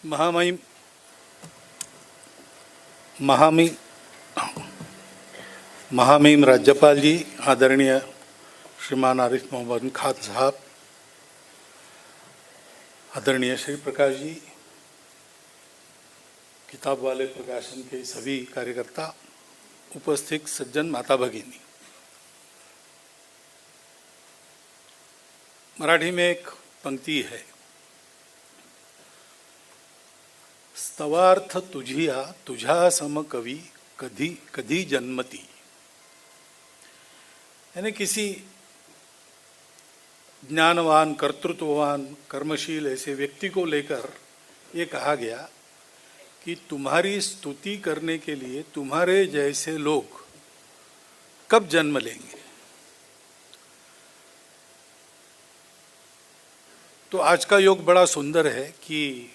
महामहिम महामहिम महामहिम राज्यपाल जी, आदरणीय श्रीमान आरिफ मोहम्मद खान साहब, आदरणीय श्री प्रकाश जी, किताब वाले प्रकाशन के सभी कार्यकर्ता, उपस्थित सज्जन माता भगिनी। मराठी में एक पंक्ति है, स्तवार्थ तुझिया तुझा सम कवी कधी कधी जन्मती। यानी किसी ज्ञानवान, कर्तृत्ववान, कर्मशील ऐसे व्यक्ति को लेकर ये कहा गया कि तुम्हारी स्तुति करने के लिए तुम्हारे जैसे लोग कब जन्म लेंगे। तो आज का योग बड़ा सुंदर है कि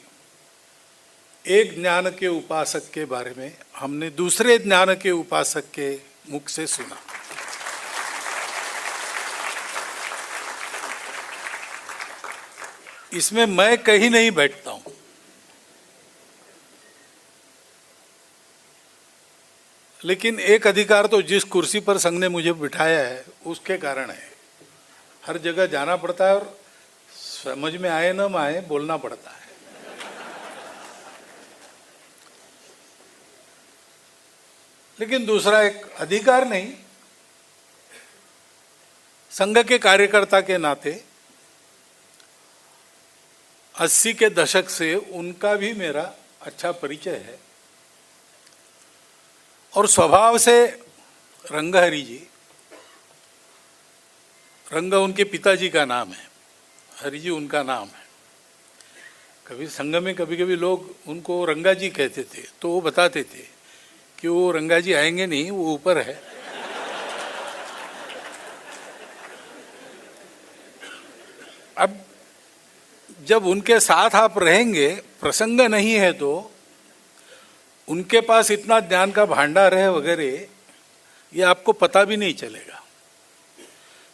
एक ज्ञान के उपासक के बारे में हमने दूसरे ज्ञान के उपासक के मुख से सुना। इसमें मैं कहीं नहीं बैठता हूं, लेकिन एक अधिकार तो जिस कुर्सी पर संघ ने मुझे बिठाया है उसके कारण है। हर जगह जाना पड़ता है और समझ में आए न आए बोलना पड़ता है। लेकिन दूसरा एक अधिकार नहीं, संघ के कार्यकर्ता के नाते 80 के दशक से उनका भी मेरा अच्छा परिचय है। और स्वभाव से रंगहरि जी, रंग उनके पिताजी का नाम है, हरि जी उनका नाम है। कभी संघ में कभी कभी लोग उनको रंगा जी कहते थे, तो वो बताते थे कि वो रंगा जी आएंगे नहीं, वो ऊपर है। अब जब उनके साथ आप रहेंगे, प्रसंग नहीं है तो उनके पास इतना ज्ञान का भांडार है वगैरह, ये आपको पता भी नहीं चलेगा।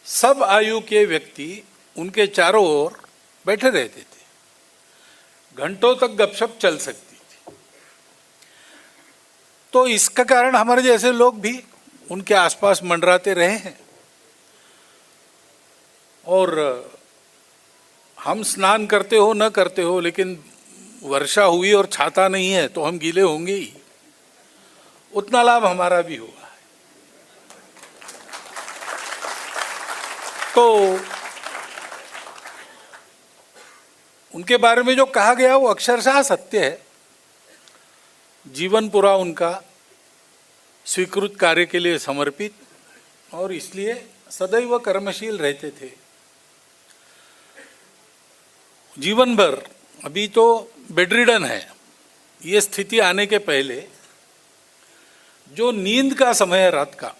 सब आयु के व्यक्ति उनके चारों ओर बैठे रहते थे, घंटों तक गपशप चल सकती थी। तो इसका कारण हमारे जैसे लोग भी उनके आसपास मंडराते रहे हैं। और हम स्नान करते हो न करते हो, लेकिन वर्षा हुई और छाता नहीं है तो हम गीले होंगे ही। उतना लाभ हमारा भी हुआ है। तो उनके बारे में जो कहा गया वो अक्षरशः सत्य है। जीवन पूरा उनका स्वीकृत कार्य के लिए समर्पित, और इसलिए सदैव कर्मशील रहते थे जीवन भर। अभी तो बेडरिडन है। ये स्थिति आने के पहले जो नींद का समय है रात का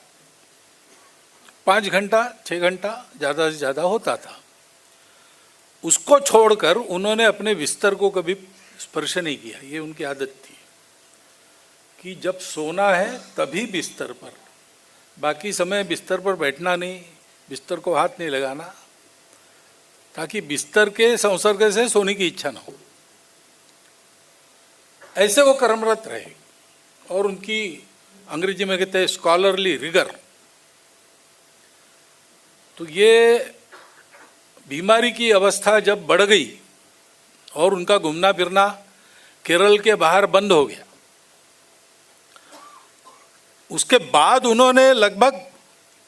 5 घंटा 6 घंटा ज़्यादा से ज़्यादा होता था, उसको छोड़कर उन्होंने अपने बिस्तर को कभी स्पर्श नहीं किया। ये उनकी आदत थी कि जब सोना है तभी बिस्तर पर, बाकी समय बिस्तर पर बैठना नहीं, बिस्तर को हाथ नहीं लगाना, ताकि बिस्तर के संसर्ग से सोने की इच्छा न हो। ऐसे वो कर्मरत रहे। और उनकी अंग्रेजी में कहते हैं स्कॉलरली रिगर। तो ये बीमारी की अवस्था जब बढ़ गई और उनका घूमना फिरना केरल के बाहर बंद हो गया, उसके बाद उन्होंने लगभग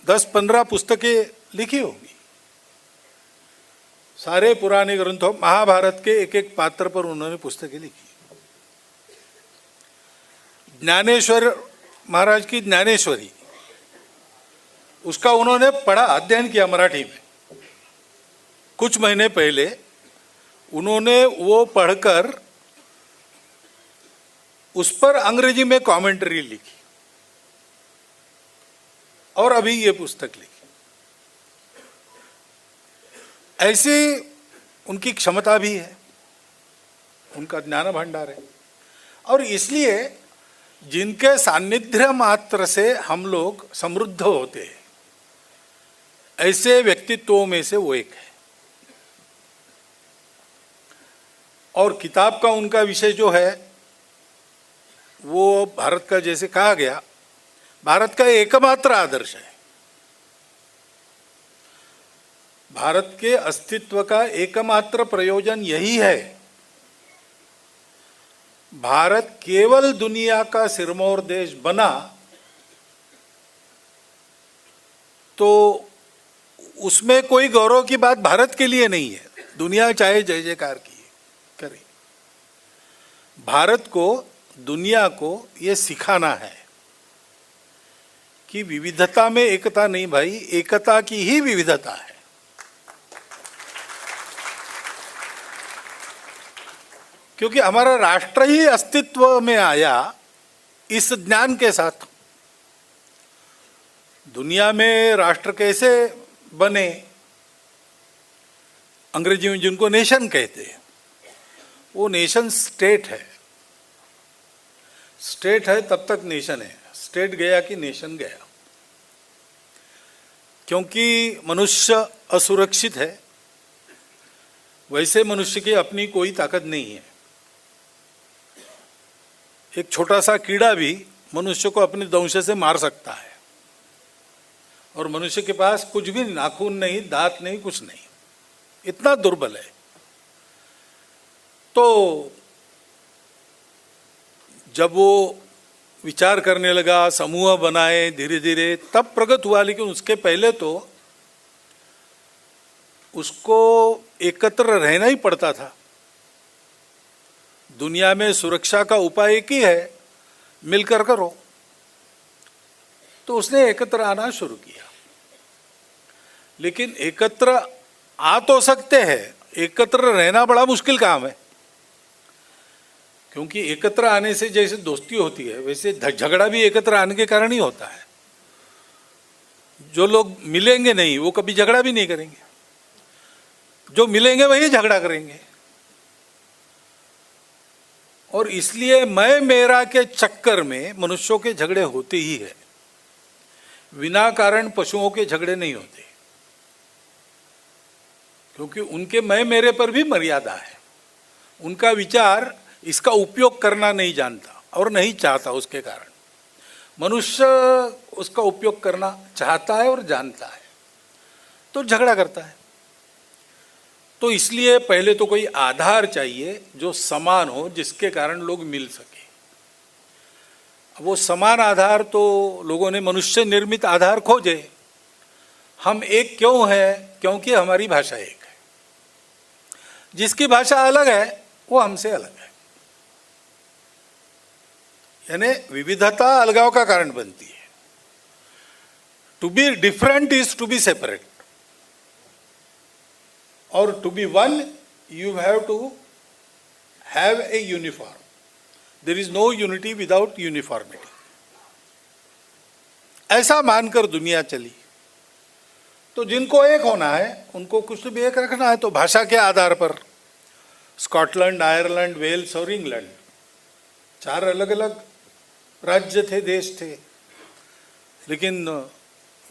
10-15 पुस्तकें लिखी होंगी। सारे पुराने ग्रंथों, महाभारत के एक एक पात्र पर उन्होंने पुस्तकें लिखी। ज्ञानेश्वर महाराज की ज्ञानेश्वरी, उसका उन्होंने पढ़ा, अध्ययन किया मराठी में। कुछ महीने पहले उन्होंने वो पढ़कर उस पर अंग्रेजी में कमेंट्री लिखी और अभी ये पुस्तक लिखी। ऐसी उनकी क्षमता भी है, उनका ज्ञान भंडार है। और इसलिए जिनके सान्निध्य मात्र से हम लोग समृद्ध होते हैं, ऐसे व्यक्तित्वों में से वो एक है। और किताब का उनका विषय जो है वो भारत का, जैसे कहा गया, भारत का एकमात्र आदर्श है। भारत के अस्तित्व का एकमात्र प्रयोजन यही है। भारत केवल दुनिया का सिरमौर देश बना तो उसमें कोई गौरव की बात भारत के लिए नहीं है। दुनिया चाहे जय जयकार की करे, भारत को, दुनिया को ये सिखाना है कि विविधता में एकता नहीं भाई, एकता की ही विविधता है। क्योंकि हमारा राष्ट्र ही अस्तित्व में आया इस ज्ञान के साथ। दुनिया में राष्ट्र कैसे बने, अंग्रेजी में जिनको नेशन कहते हैं, वो नेशन स्टेट है। स्टेट है तब तक नेशन है, स्टेट गया कि नेशन गया। क्योंकि मनुष्य असुरक्षित है, वैसे मनुष्य की अपनी कोई ताकत नहीं है। एक छोटा सा कीड़ा भी मनुष्य को अपने दंश से मार सकता है, और मनुष्य के पास कुछ भी नाखून नहीं, दांत नहीं, कुछ नहीं, इतना दुर्बल है। तो जब वो विचार करने लगा, समूह बनाए धीरे धीरे, तब प्रगत हुआ। लेकिन उसके पहले तो उसको एकत्र रहना ही पड़ता था। दुनिया में सुरक्षा का उपाय एक ही है, मिलकर करो। तो उसने एकत्र आना शुरू किया। लेकिन एकत्र आ तो सकते हैं, एकत्र रहना बड़ा मुश्किल काम है। क्योंकि एकत्र आने से जैसे दोस्ती होती है, वैसे झगड़ा भी एकत्र आने के कारण ही होता है। जो लोग मिलेंगे नहीं वो कभी झगड़ा भी नहीं करेंगे, जो मिलेंगे वही झगड़ा करेंगे। और इसलिए मैं मेरा के चक्कर में मनुष्यों के झगड़े होते ही है। बिना कारण पशुओं के झगड़े नहीं होते, क्योंकि उनके मैं मेरे पर भी मर्यादा है। उनका विचार इसका उपयोग करना नहीं जानता और नहीं चाहता, उसके कारण मनुष्य उसका उपयोग करना चाहता है और जानता है, तो झगड़ा करता है। तो इसलिए पहले तो कोई आधार चाहिए जो समान हो, जिसके कारण लोग मिल सके। वो समान आधार तो लोगों ने मनुष्य निर्मित आधार खोजे। हम एक क्यों है? क्योंकि हमारी भाषा एक है। जिसकी भाषा अलग है वो हमसे अलग है। यानी विविधता अलगाव का कारण बनती है। To be different is to be separate, और to be one you have to have a uniform. There is no unity without uniformity. ऐसा मानकर दुनिया चली। तो जिनको एक होना है, उनको कुछ भी एक रखना है। तो भाषा के आधार पर स्कॉटलैंड, आयरलैंड, वेल्स और इंग्लैंड, 4 अलग अलग राज्य थे, देश थे। लेकिन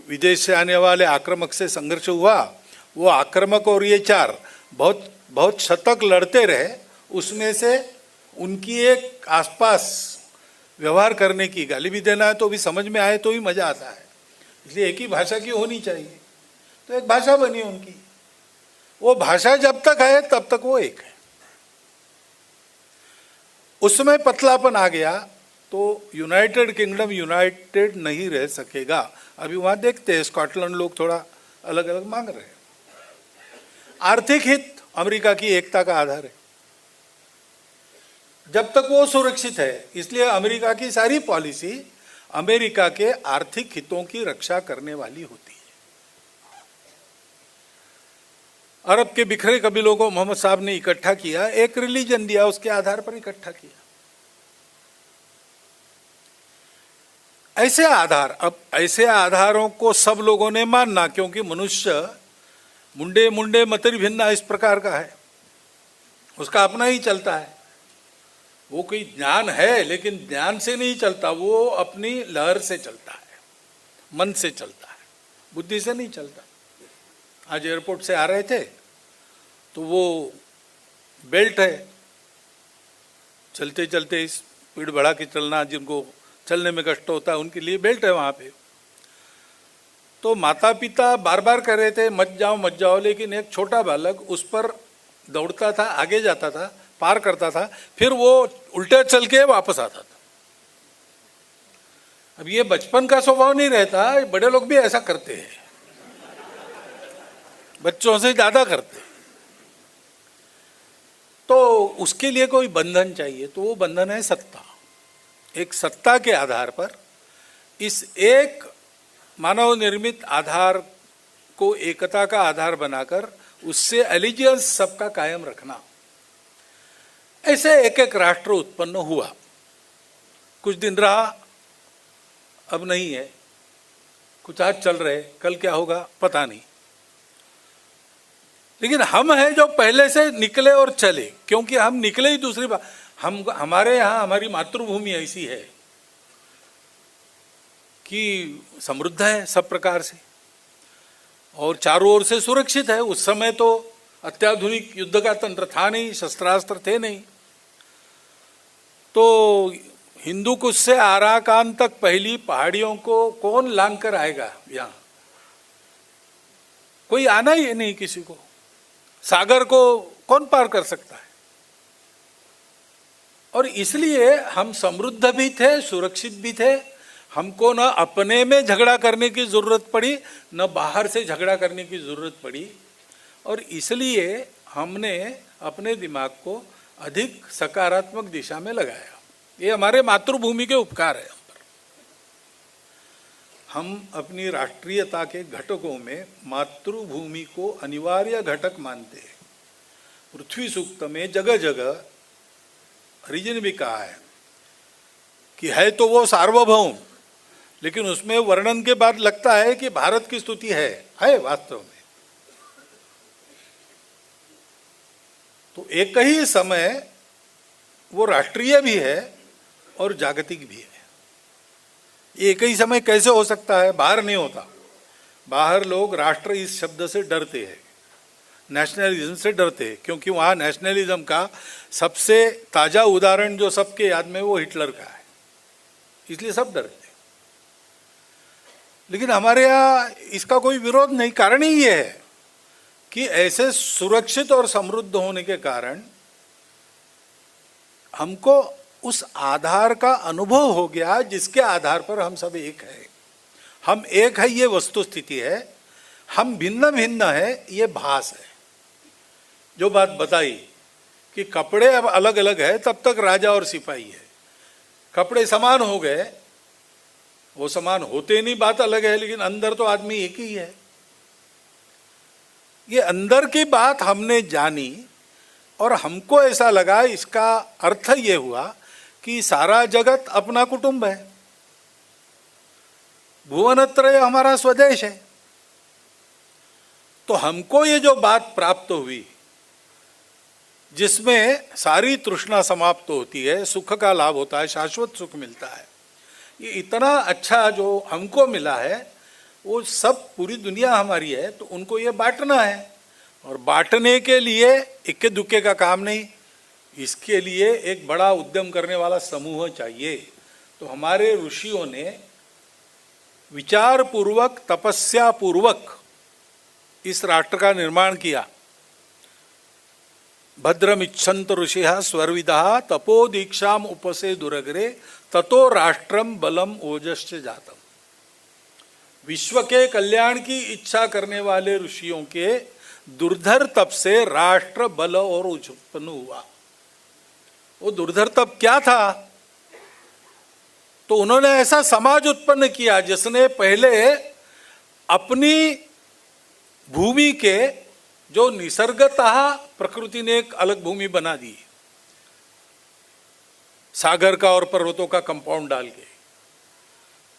विदेश से आने वाले आक्रमक से संघर्ष हुआ। वो आक्रमक और ये 4 बहुत बहुत शतक लड़ते रहे। उसमें से उनकी एक आसपास व्यवहार करने की, गाली भी देना है तो भी समझ में आए तो ही मजा आता है। इसलिए एक ही भाषा की होनी चाहिए। तो एक भाषा बनी उनकी। वो भाषा जब तक है तब तक वो एक है। उसमें पतलापन आ गया तो यूनाइटेड किंगडम यूनाइटेड नहीं रह सकेगा। अभी वहां देखते हैं, स्कॉटलैंड लोग थोड़ा अलग अलग मांग रहे हैं। आर्थिक हित अमेरिका की एकता का आधार है। जब तक वो सुरक्षित है, इसलिए अमेरिका की सारी पॉलिसी अमेरिका के आर्थिक हितों की रक्षा करने वाली होती है। अरब के बिखरे कबीलों को मोहम्मद साहब ने इकट्ठा किया, एक रिलीजन दिया, उसके आधार पर इकट्ठा किया। ऐसे आधार, अब ऐसे आधारों को सब लोगों ने मानना, क्योंकि मनुष्य मुंडे मुंडे मतरी भिन्ना इस प्रकार का है। उसका अपना ही चलता है। वो कोई ज्ञान है, लेकिन ज्ञान से नहीं चलता, वो अपनी लहर से चलता है, मन से चलता है, बुद्धि से नहीं चलता। आज एयरपोर्ट से आ रहे थे तो वो बेल्ट है, चलते चलते स्पीड बढ़ा के चलना, जिनको चलने में कष्ट होता है उनके लिए बेल्ट है वहाँ पे। तो माता पिता बार बार कह रहे थे मत जाओ, लेकिन एक छोटा बालक उस पर दौड़ता था, आगे जाता था, पार करता था, फिर वो उल्टे चल के वापस आता था। अब ये बचपन का स्वभाव नहीं रहता, बड़े लोग भी ऐसा करते हैं, बच्चों से ज्यादा करते। तो उसके लिए कोई बंधन चाहिए, तो वो बंधन है सत्ता। एक सत्ता के आधार पर इस एक मानव निर्मित आधार को एकता का आधार बनाकर उससे एलिजियंस सबका कायम रखना। ऐसे एक एक राष्ट्र उत्पन्न हुआ, कुछ दिन रहा, अब नहीं है, कुछ आज चल रहे, कल क्या होगा पता नहीं। लेकिन हम हैं जो पहले से निकले और चले, क्योंकि हम निकले ही दूसरी बात। हमारे यहाँ हमारी मातृभूमि ऐसी है कि समृद्ध है सब प्रकार से और चारों ओर से सुरक्षित है। उस समय तो अत्याधुनिक युद्ध का तंत्र था नहीं, शस्त्रास्त्र थे नहीं। तो हिंदू कुश से आराकान तक पहली पहाड़ियों को कौन लांग कर आएगा? यहाँ कोई आना ही नहीं किसी को। सागर को कौन पार कर सकता है? और इसलिए हम समृद्ध भी थे, सुरक्षित भी थे। हमको न अपने में झगड़ा करने की जरूरत पड़ी, न बाहर से झगड़ा करने की जरूरत पड़ी। और इसलिए हमने अपने दिमाग को अधिक सकारात्मक दिशा में लगाया। ये हमारे मातृभूमि के उपकार है। हम अपनी राष्ट्रीयता के घटकों में मातृभूमि को अनिवार्य घटक मानते हैं। पृथ्वी सूक्त में जगह जगह हरिजन भी कहा है कि है तो वो सार्वभौम, लेकिन उसमें वर्णन के बाद लगता है कि भारत की स्तुति है वास्तव में। तो एक ही समय वो राष्ट्रीय भी है और जागतिक भी है। एक ही समय कैसे हो सकता है? बाहर नहीं होता। बाहर लोग राष्ट्र इस शब्द से डरते हैं, नेशनलिज्म से डरते हैं, क्योंकि वहाँ नेशनलिज्म का सबसे ताज़ा उदाहरण जो सबके याद में वो हिटलर का है, इसलिए सब डरते हैं। लेकिन हमारे यहाँ इसका कोई विरोध नहीं। कारण ही ये है कि ऐसे सुरक्षित और समृद्ध होने के कारण हमको उस आधार का अनुभव हो गया जिसके आधार पर हम सब एक है। हम एक है ये वस्तु स्थिति है, हम भिन्न भिन्न है ये भास है। जो बात बताई कि कपड़े अब अलग अलग है, तब तक राजा और सिपाही है। कपड़े समान हो गए, वो समान होते नहीं, बात अलग है, लेकिन अंदर तो आदमी एक ही है। ये अंदर की बात हमने जानी और हमको ऐसा लगा, इसका अर्थ ये हुआ कि सारा जगत अपना कुटुंब है, भुवनत्रय हमारा स्वदेश है। तो हमको ये जो बात प्राप्त हुई जिसमें सारी तृष्णा समाप्त होती है, सुख का लाभ होता है, शाश्वत सुख मिलता है, ये इतना अच्छा जो हमको मिला है, वो सब पूरी दुनिया हमारी है, तो उनको ये बांटना है। और बांटने के लिए इक्के दुक्के का काम नहीं, इसके लिए एक बड़ा उद्यम करने वाला समूह चाहिए। तो हमारे ऋषियों ने विचार पूर्वक, तपस्या पूर्वक इस राष्ट्र का निर्माण किया। भद्रमिच्छन्त ऋषिः स्वर्विदः तपो दीक्षाम उपसे दुरग्रे ततो राष्ट्रम बलम ओजश्च जातम। विश्व के कल्याण की इच्छा करने वाले ऋषियों के दुर्धर तप से राष्ट्र बल और उत्पन्न हुआ। वो दुर्धर तप क्या था? तो उन्होंने ऐसा समाज उत्पन्न किया जिसने पहले अपनी भूमि के जो निसर्गतः प्रकृति ने एक अलग भूमि बना दी, सागर का और पर्वतों का कंपाउंड डाल के,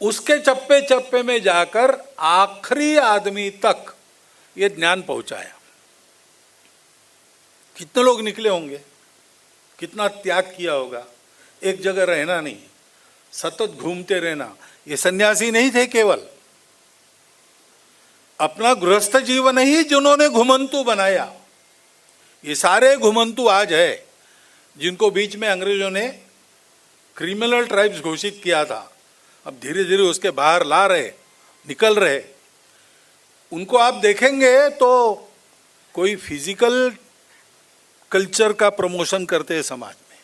उसके चप्पे चप्पे में जाकर आखिरी आदमी तक ये ज्ञान पहुंचाया। कितने लोग निकले होंगे, कितना त्याग किया होगा। एक जगह रहना नहीं, सतत घूमते रहना। ये सन्यासी नहीं थे केवल, अपना गृहस्थ जीवन ही जिन्होंने घुमंतु बनाया। ये सारे घुमंतु आज है जिनको बीच में अंग्रेजों ने क्रिमिनल ट्राइब्स घोषित किया था, अब धीरे धीरे उसके बाहर ला रहे, निकल रहे, उनको आप देखेंगे तो कोई फिजिकल कल्चर का प्रमोशन करते हैं समाज में,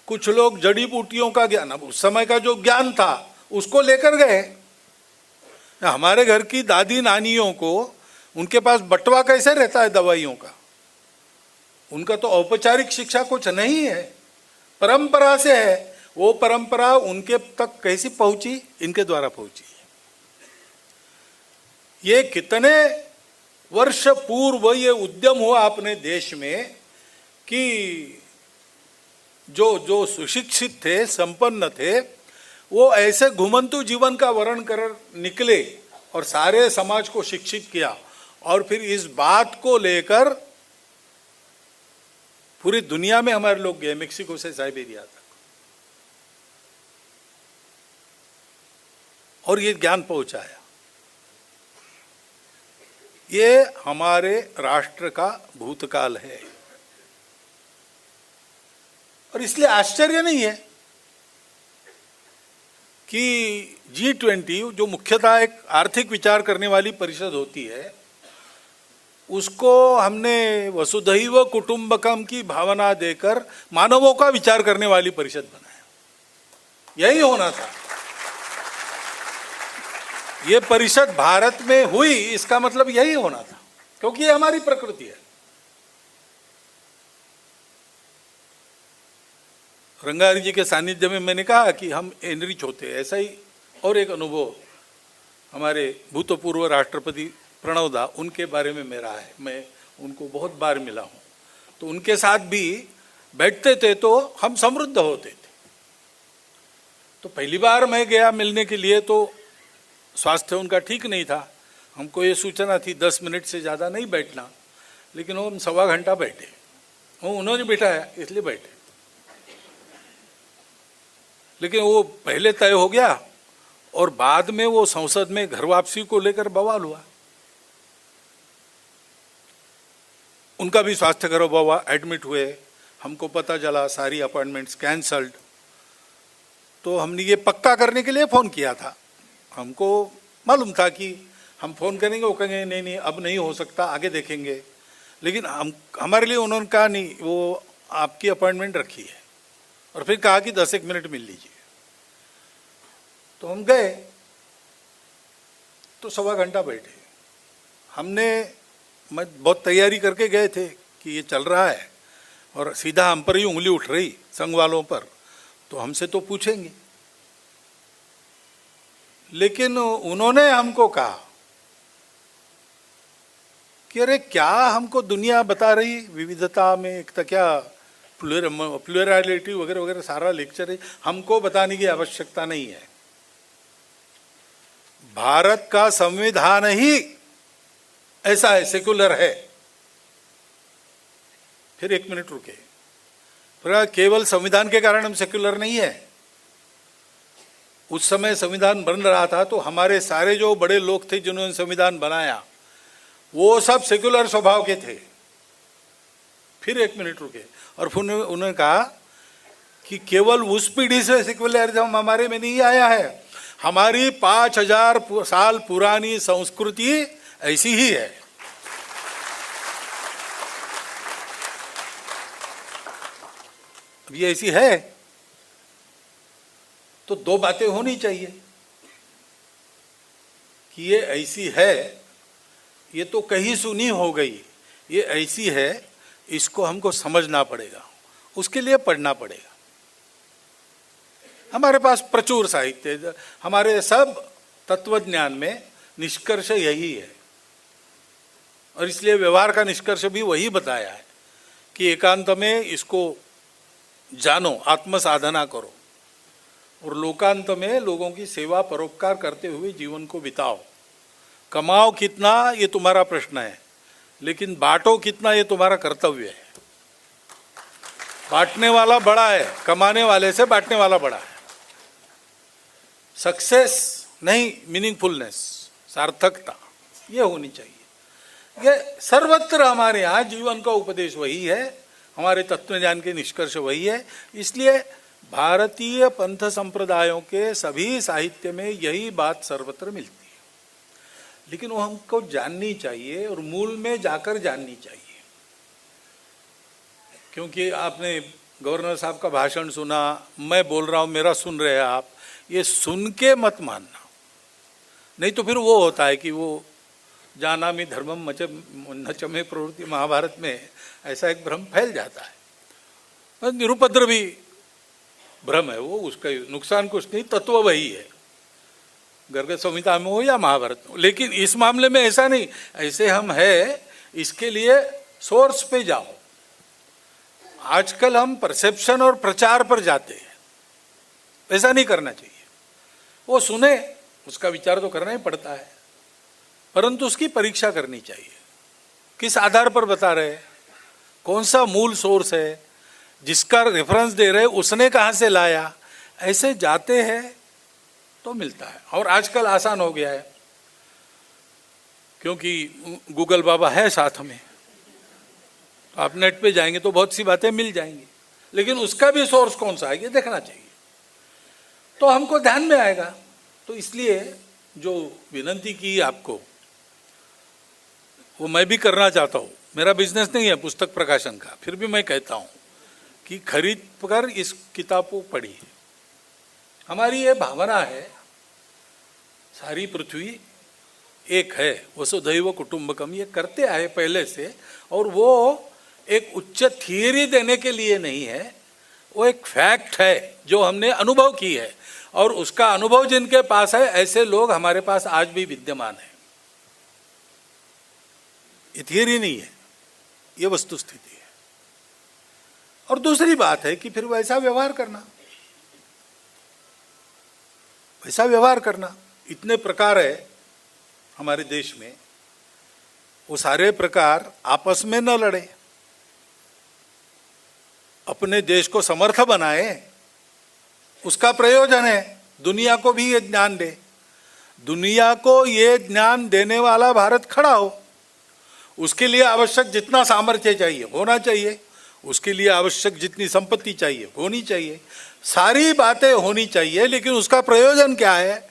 कुछ लोग जड़ी बूटियों का ज्ञान, अब उस समय का जो ज्ञान था उसको लेकर गए। हमारे घर की दादी नानियों को उनके पास बंटवा कैसे रहता है दवाइयों का, उनका तो औपचारिक शिक्षा कुछ नहीं है, परंपरा से है। वो परंपरा उनके तक कैसी पहुंची, इनके द्वारा पहुंची है। ये कितने वर्ष पूर्व ये उद्यम हुआ अपने देश में कि जो जो सुशिक्षित थे, संपन्न थे, वो ऐसे घुमंतु जीवन का वर्ण कर निकले और सारे समाज को शिक्षित किया, और फिर इस बात को लेकर पूरी दुनिया में हमारे लोग गए, मेक्सिको से साइबेरिया तक, और ये ज्ञान पहुंचाया। ये हमारे राष्ट्र का भूतकाल है, और इसलिए आश्चर्य नहीं है कि G20 जो मुख्यतः एक आर्थिक विचार करने वाली परिषद होती है, उसको हमने वसुधैव कुटुंबकम की भावना देकर मानवों का विचार करने वाली परिषद बनाया। यही होना था। ये परिषद भारत में हुई, इसका मतलब यही होना था, क्योंकि ये हमारी प्रकृति है। रंगारी जी के सानिध्य में मैंने कहा कि हम एनरिच होते हैं, ऐसा ही और एक अनुभव हमारे भूतपूर्व राष्ट्रपति प्रणव दा, उनके बारे में मेरा है। मैं उनको बहुत बार मिला हूँ, तो उनके साथ भी बैठते थे तो हम समृद्ध होते थे। तो पहली बार मैं गया मिलने के लिए तो स्वास्थ्य उनका ठीक नहीं था, हमको ये सूचना थी 10 मिनट से ज़्यादा नहीं बैठना, लेकिन वो हम सवा घंटा बैठे, वो उन्होंने बिठाया इसलिए बैठे, लेकिन वो पहले तय हो गया और बाद में वो संसद में घर वापसी को लेकर बवाल हुआ। उनका भी स्वास्थ्य खराब हुआ, एडमिट हुए, हमको पता चला सारी अपॉइंटमेंट्स कैंसल्ड। तो हमने ये पक्का करने के लिए फ़ोन किया था, हमको मालूम था कि हम फ़ोन करेंगे, वो कहेंगे नहीं नहीं अब नहीं हो सकता, आगे देखेंगे, लेकिन हमारे लिए उन्होंने कहा नहीं, वो आपकी अपॉइंटमेंट रखी है, और फिर कहा कि 10 एक मिनट मिल लीजिए। तो हम गए, तो सवा घंटा बैठे। मैं बहुत तैयारी करके गए थे कि ये चल रहा है, और सीधा हम पर ही उंगली उठ रही संघ वालों पर, तो हमसे तो पूछेंगे। लेकिन उन्होंने हमको कहा कि अरे क्या हमको दुनिया बता रही विविधता में एकता, क्या प्लुरलिटी वगैरह वगैरह सारा लेक्चर है, हमको बताने की आवश्यकता नहीं है। भारत का संविधान ही ऐसा है, सेकुलर है। फिर 1 मिनट रुके, फिर केवल संविधान के कारण हम सेकुलर नहीं है। उस समय संविधान बन रहा था तो हमारे सारे जो बड़े लोग थे जिन्होंने संविधान बनाया, वो सब सेकुलर स्वभाव के थे। फिर 1 मिनट रुके और फिर उन्होंने कहा कि केवल उस पीढ़ी से सेकुलरिज्म हमारे में नहीं आया है, हमारी 5000 साल पुरानी संस्कृति ऐसी ही है। अब ये ऐसी है तो 2 बातें होनी चाहिए कि ये ऐसी है, ये तो कहीं सुनी हो गई, ये ऐसी है, इसको हमको समझना पड़ेगा, उसके लिए पढ़ना पड़ेगा। हमारे पास प्रचुर साहित्य, हमारे सब तत्वज्ञान में निष्कर्ष यही है, और इसलिए व्यवहार का निष्कर्ष भी वही बताया है कि एकांत में इसको जानो, आत्म साधना करो, और लोकांत में लोगों की सेवा परोपकार करते हुए जीवन को बिताओ। कमाओ कितना ये तुम्हारा प्रश्न है, लेकिन बांटो कितना ये तुम्हारा कर्तव्य है। बांटने वाला बड़ा है, कमाने वाले से बांटने वाला बड़ा है। सक्सेस नहीं, मीनिंगफुलनेस, सार्थकता, ये होनी चाहिए। ये सर्वत्र हमारे यहाँ जीवन का उपदेश वही है, हमारे तत्वज्ञान के निष्कर्ष वही है। इसलिए भारतीय पंथ संप्रदायों के सभी साहित्य में यही बात सर्वत्र मिलती है, लेकिन वो हमको जाननी चाहिए और मूल में जाकर जाननी चाहिए। क्योंकि आपने गवर्नर साहब का भाषण सुना, मैं बोल रहा हूँ, मेरा सुन रहे हैं आप, ये सुन के मत मानना, नहीं तो फिर वो होता है कि वो जानामि धर्मम न चमे प्रवृत्ति, महाभारत में ऐसा एक भ्रम फैल जाता है। निरुपद्रवी भ्रम है वो, उसका नुकसान कुछ नहीं, तत्व वही है, गर्ग संहिता में हो या महाभारत में हो। लेकिन इस मामले में ऐसा नहीं, ऐसे हम है, इसके लिए सोर्स पे जाओ। आजकल हम परसेप्शन और प्रचार पर जाते हैं, ऐसा नहीं करना चाहिए। वो सुने, उसका विचार तो करना ही पड़ता है, परंतु उसकी परीक्षा करनी चाहिए। किस आधार पर बता रहे, कौन सा मूल सोर्स है, जिसका रेफरेंस दे रहे उसने कहाँ से लाया, ऐसे जाते हैं तो मिलता है। और आजकल आसान हो गया है, क्योंकि गूगल बाबा है साथ में, आप नेट पे जाएंगे तो बहुत सी बातें मिल जाएंगी, लेकिन उसका भी सोर्स कौन सा है ये देखना चाहिए, तो हमको ध्यान में आएगा। तो इसलिए जो विनती की आपको, वो मैं भी करना चाहता हूँ। मेरा बिजनेस नहीं है पुस्तक प्रकाशन का, फिर भी मैं कहता हूँ कि खरीद कर इस किताब को पढ़िए। हमारी ये भावना है, सारी पृथ्वी एक है, वसुधैव कुटुंबकम, ये करते आए पहले से, और वो एक उच्च थियरी देने के लिए नहीं है, वो एक फैक्ट है जो हमने अनुभव की है, और उसका अनुभव जिनके पास है, ऐसे लोग हमारे पास आज भी विद्यमान है। ये थियरी नहीं है, ये वस्तु स्थिति है। और दूसरी बात है कि फिर वैसा व्यवहार करना, वैसा व्यवहार करना। इतने प्रकार है हमारे देश में, वो सारे प्रकार आपस में न लड़े, अपने देश को समर्थ बनाए, उसका प्रयोजन है। दुनिया को भी ये ज्ञान दे, दुनिया को ये ज्ञान देने वाला भारत खड़ा हो, उसके लिए आवश्यक जितना सामर्थ्य चाहिए होना चाहिए, उसके लिए आवश्यक जितनी संपत्ति चाहिए होनी चाहिए, सारी बातें होनी चाहिए। लेकिन उसका प्रयोजन क्या है?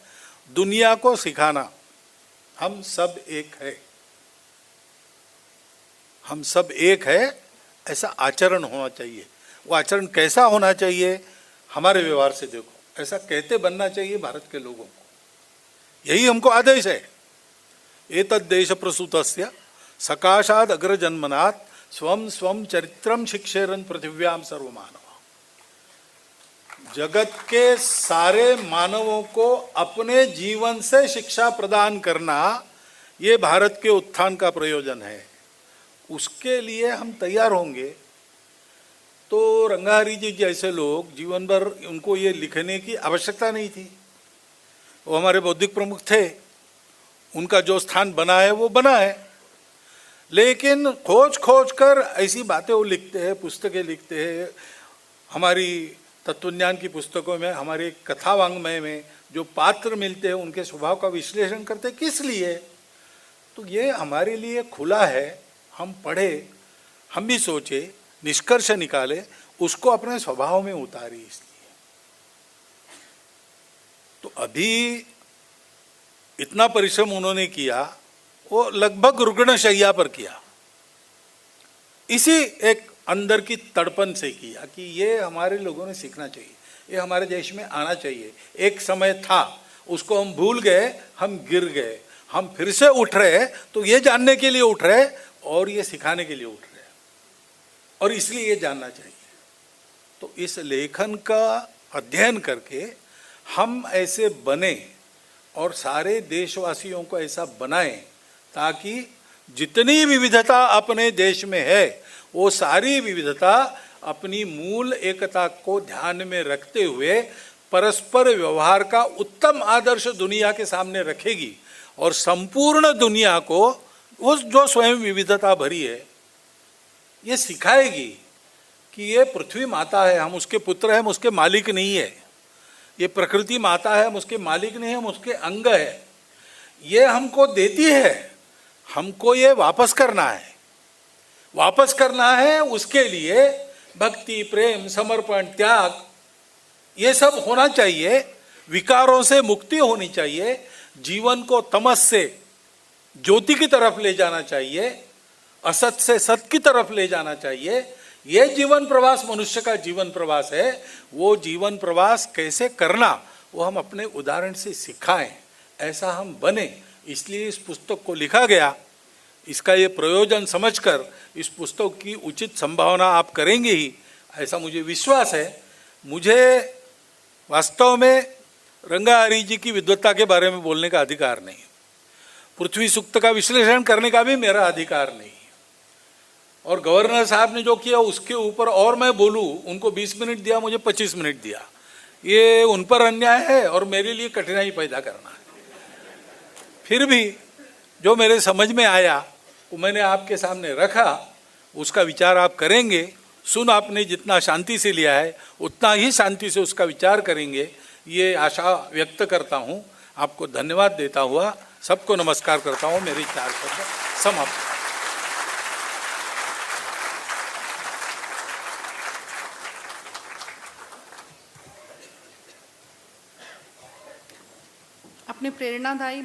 दुनिया को सिखाना हम सब एक है, हम सब एक है, ऐसा आचरण होना चाहिए। वो आचरण कैसा होना चाहिए? हमारे व्यवहार से देखो, ऐसा कहते बनना चाहिए भारत के लोगों को, यही हमको आदेश है। एतद् देश प्रसूतस्य सकाशाद अग्रजन्मनात् स्वम स्वम चरित्रम शिक्षेरन पृथिव्याम सर्वमानव। जगत के सारे मानवों को अपने जीवन से शिक्षा प्रदान करना, ये भारत के उत्थान का प्रयोजन है। उसके लिए हम तैयार होंगे तो रंगाहरी जी जैसे लोग जीवन भर, उनको ये लिखने की आवश्यकता नहीं थी, वो हमारे बौद्धिक प्रमुख थे, उनका जो स्थान बना है वो बना है। लेकिन खोज खोज कर ऐसी बातें वो लिखते हैं, पुस्तकें लिखते हैं। हमारी तत्वज्ञान की पुस्तकों में, हमारे कथा वांग्मय में जो पात्र मिलते हैं, उनके स्वभाव का विश्लेषण करते, किस लिए? तो ये हमारे लिए खुला है, हम पढ़े, हम भी सोचे, निष्कर्ष निकाले, उसको अपने स्वभाव में उतारी। इसलिए तो अभी इतना परिश्रम उन्होंने किया, वो लगभग रुग्णशैया पर किया, इसी एक अंदर की तड़पन से किया कि ये हमारे लोगों ने सीखना चाहिए, ये हमारे देश में आना चाहिए। एक समय था, उसको हम भूल गए, हम गिर गए, हम फिर से उठ रहे, तो ये जानने के लिए उठ रहे और ये सिखाने के लिए उठ रहे, और इसलिए ये जानना चाहिए। तो इस लेखन का अध्ययन करके हम ऐसे बने और सारे देशवासियों को ऐसा बनाएं, ताकि जितनी विविधता अपने देश में है, वो सारी विविधता अपनी मूल एकता को ध्यान में रखते हुए परस्पर व्यवहार का उत्तम आदर्श दुनिया के सामने रखेगी, और संपूर्ण दुनिया को वो जो स्वयं विविधता भरी है ये सिखाएगी कि ये पृथ्वी माता है, हम उसके पुत्र हैं, हम उसके मालिक नहीं है। ये प्रकृति माता है, हम उसके मालिक नहीं है, हम उसके अंग है। ये हमको देती है, हमको ये वापस करना है। वापस करना है, उसके लिए भक्ति, प्रेम, समर्पण, त्याग ये सब होना चाहिए। विकारों से मुक्ति होनी चाहिए। जीवन को तमस से ज्योति की तरफ ले जाना चाहिए, असत से सत की तरफ ले जाना चाहिए। ये जीवन प्रवास मनुष्य का जीवन प्रवास है। वो जीवन प्रवास कैसे करना वो हम अपने उदाहरण से सिखाएं, ऐसा हम बने। इसलिए इस पुस्तक को लिखा गया। इसका ये प्रयोजन समझकर इस पुस्तक की उचित संभावना आप करेंगे ही, ऐसा मुझे विश्वास है। मुझे वास्तव में रंगाहरि जी की विद्वत्ता के बारे में बोलने का अधिकार नहीं, पृथ्वी सूक्त का विश्लेषण करने का भी मेरा अधिकार नहीं, और गवर्नर साहब ने जो किया उसके ऊपर और मैं बोलूं, उनको 20 मिनट दिया, मुझे 25 मिनट दिया, ये उन पर अन्याय है और मेरे लिए कठिनाई पैदा करना है। फिर भी जो मेरे समझ में आया वो मैंने आपके सामने रखा, उसका विचार आप करेंगे। सुन आपने जितना शांति से लिया है उतना ही शांति से उसका विचार करेंगे, ये आशा व्यक्त करता हूँ। आपको धन्यवाद देता हुआ सबको नमस्कार करता हूँ। मेरे 4 शब्द समाप्त। अपने प्रेरणादायी